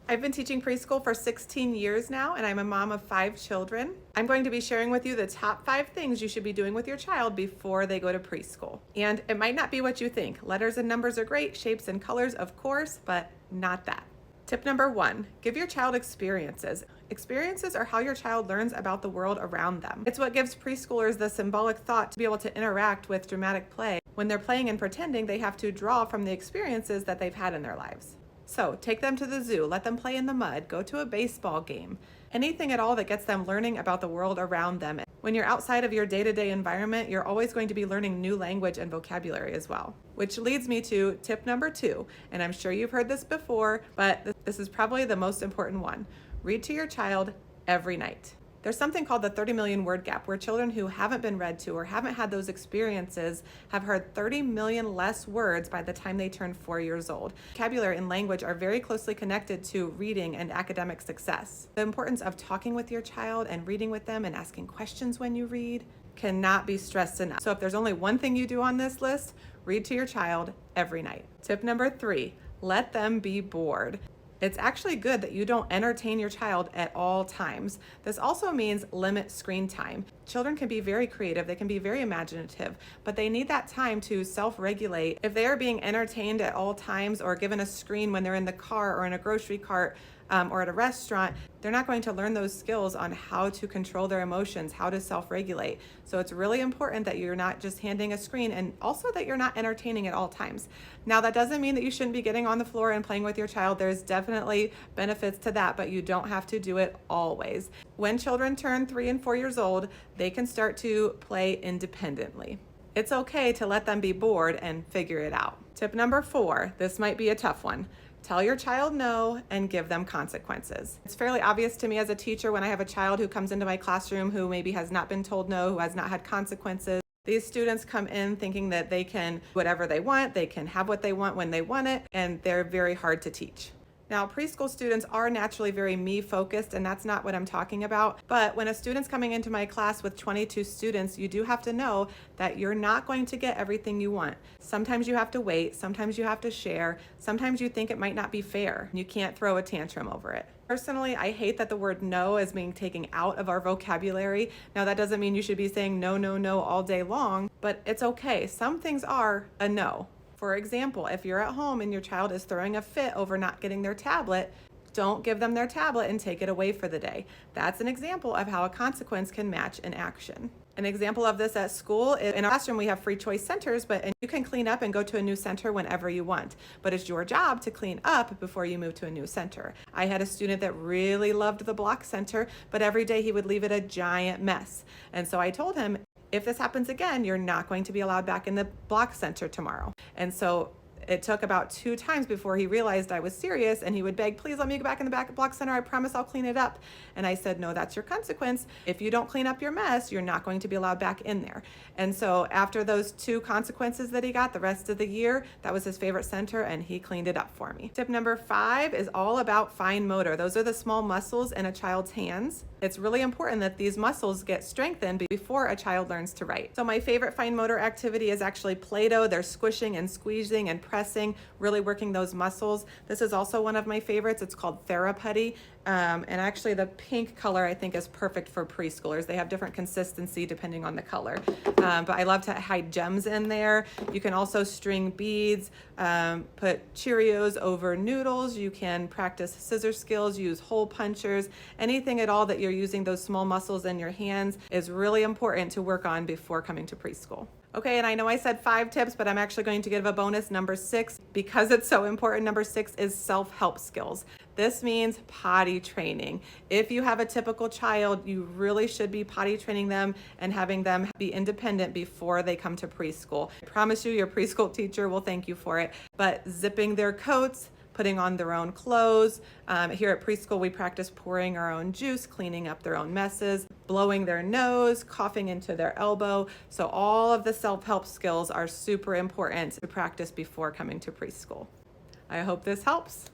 I've been teaching preschool for 16 years now, and I'm a mom of 5 children. I'm going to be sharing with you the top 5 things you should be doing with your child before they go to preschool. And it might not be what you think. Letters and numbers are great, shapes and colors, of course, but not that. Tip number 1, give your child experiences. Experiences are how your child learns about the world around them. It's what gives preschoolers the symbolic thought to be able to interact with dramatic play. When they're playing and pretending, they have to draw from the experiences that they've had in their lives. So take them to the zoo, let them play in the mud, go to a baseball game, anything at all that gets them learning about the world around them. When you're outside of your day-to-day environment, you're always going to be learning new language and vocabulary as well. Which leads me to tip number 2, and I'm sure you've heard this before, but this is probably the most important one. Read to your child every night. There's something called the 30 million word gap, where children who haven't been read to or haven't had those experiences have heard 30 million less words by the time they turn 4 years old. Vocabulary and language are very closely connected to reading and academic success. The importance of talking with your child and reading with them and asking questions when you read cannot be stressed enough. So if there's only one thing you do on this list, read to your child every night. Tip number 3, let them be bored. It's actually good that you don't entertain your child at all times. This also means limit screen time. Children can be very creative, they can be very imaginative, but they need that time to self-regulate. If they are being entertained at all times or given a screen when they're in the car or in a grocery cart, or at a restaurant, they're not going to learn those skills on how to control their emotions, how to self-regulate. So it's really important that you're not just handing a screen, and also that you're not entertaining at all times. Now, that doesn't mean that you shouldn't be getting on the floor and playing with your child. There's definitely benefits to that, but you don't have to do it always. When children turn 3 and 4 years old, they can start to play independently. It's okay to let them be bored and figure it out. Tip number 4, this might be a tough one. Tell your child no and give them consequences. It's fairly obvious to me as a teacher when I have a child who comes into my classroom who maybe has not been told no, who has not had consequences. These students come in thinking that they can do whatever they want, they can have what they want when they want it, and they're very hard to teach. Now, preschool students are naturally very me-focused, and that's not what I'm talking about. But when a student's coming into my class with 22 students, you do have to know that you're not going to get everything you want. Sometimes you have to wait, sometimes you have to share, sometimes you think it might not be fair. You can't throw a tantrum over it. Personally, I hate that the word no is being taken out of our vocabulary. Now, that doesn't mean you should be saying no, no, no all day long, but it's okay. Some things are a no. For example, if you're at home and your child is throwing a fit over not getting their tablet, don't give them their tablet and take it away for the day. That's an example of how a consequence can match an action. An example of this at school is in our classroom we have free choice centers, but you can clean up and go to a new center whenever you want. But it's your job to clean up before you move to a new center. I had a student that really loved the block center, but every day he would leave it a giant mess. And so I told him, if this happens again, you're not going to be allowed back in the block center tomorrow. And so it took about 2 times before he realized I was serious, and he would beg, please let me go back in the back block center. I promise I'll clean it up. And I said, no, that's your consequence. If you don't clean up your mess, you're not going to be allowed back in there. And so after those 2 consequences that he got the rest of the year, that was his favorite center, and he cleaned it up for me. Tip number 5 is all about fine motor. Those are the small muscles in a child's hands. It's really important that these muscles get strengthened before a child learns to write. So my favorite fine motor activity is actually Play-Doh. They're squishing and squeezing and pressing, really working those muscles. This is also one of my favorites. It's called Theraputty. And actually the pink color I think is perfect for preschoolers. They have different consistency depending on the color. But I love to hide gems in there. You can also string beads, put Cheerios over noodles. You can practice scissor skills, use hole punchers. Anything at all that you're using those small muscles in your hands is really important to work on before coming to preschool. Okay, and I know I said 5 tips, but I'm actually going to give a bonus, number 6, because it's so important. Number 6 is self-help skills. This means potty training. If you have a typical child, you really should be potty training them and having them be independent before they come to preschool. I promise you, your preschool teacher will thank you for it. But zipping their coats, putting on their own clothes. Here at preschool, we practice pouring our own juice, cleaning up their own messes, blowing their nose, coughing into their elbow. So all of the self-help skills are super important to practice before coming to preschool. I hope this helps.